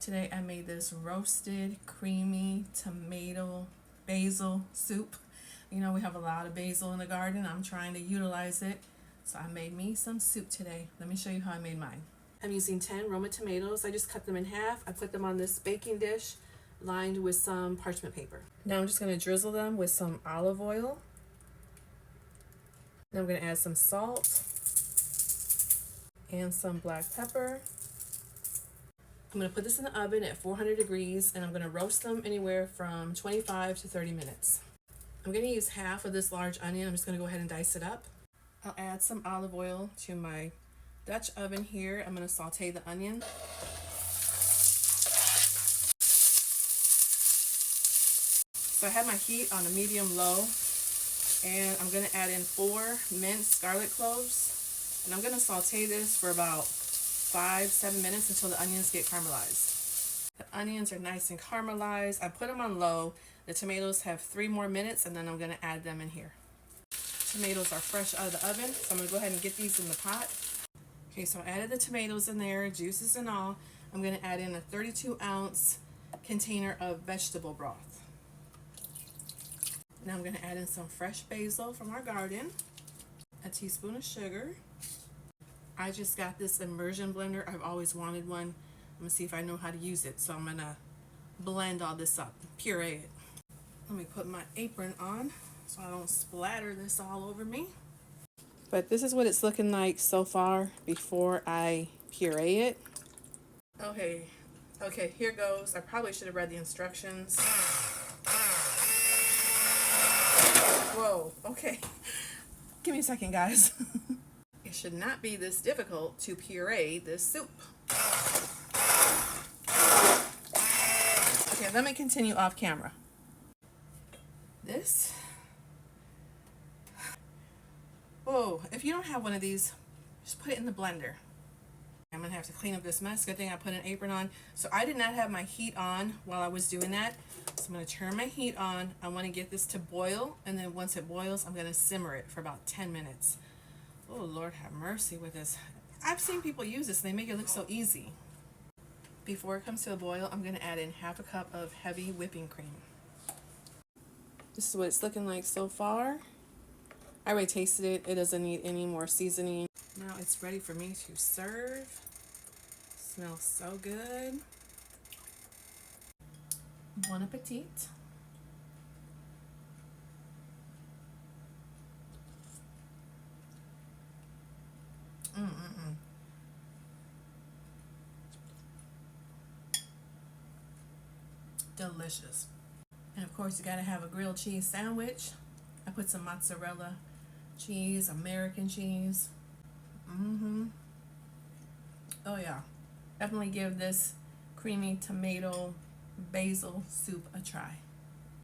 Today I made this roasted creamy tomato basil soup. You know, we have a lot of basil in the garden. I'm trying to utilize it. So I made me some soup today. Let me show you how I made mine. I'm using 10 Roma tomatoes. I just cut them in half. I put them on this baking dish lined with some parchment paper. Now I'm just going to drizzle them with some olive oil. Then I'm going to add some salt and some black pepper. I'm going to put this in the oven at 400 degrees and I'm going to roast them anywhere from 25 to 30 minutes. I'm going to use half of this large onion. I'm just going to go ahead and dice it up. I'll add some olive oil to my Dutch oven here. I'm going to saute the onion. So I have my heat on a medium-low and I'm going to add in 4 minced garlic cloves. And I'm going to saute this for about 5-7 minutes until the onions get caramelized. The onions are nice and caramelized. I put them on low. The tomatoes have 3 more minutes and then I'm going to add them in here. Tomatoes are fresh out of the oven, so I'm going to go ahead and get these in the pot. Okay, so I added the tomatoes in there, juices and all. I'm going to add in a 32-ounce container of vegetable broth. Now I'm going to add in some fresh basil from our garden, a teaspoon of sugar. I just got this immersion blender. I've always wanted one. I'm going to see if I know how to use it. So I'm going to blend all this up, puree it. Let me put my apron on so I don't splatter this all over me. But this is what it's looking like so far before I puree it. Okay, here goes. I probably should have read the instructions. Whoa, okay. Give me a second, guys. It should not be this difficult to puree this soup. Okay, let me continue off camera. This. Whoa, if you don't have one of these, just put it in the blender. I'm gonna have to clean up this mess. Good thing I put an apron on. So I did not have my heat on while I was doing that. So I'm gonna turn my heat on. I wanna get this to boil, and then once it boils, I'm gonna simmer it for about 10 minutes. Oh, Lord have mercy with this. I've seen people use this and they make it look so easy. Before it comes to a boil, I'm going to add in half a cup of heavy whipping cream. This is what it's looking like so far. I already tasted it. It doesn't need any more seasoning. Now it's ready for me to serve. Smells so good. Bon appetit. Delicious. And of course you gotta have a grilled cheese sandwich. I put some mozzarella cheese, American cheese. Oh yeah, definitely give this creamy tomato basil soup a try.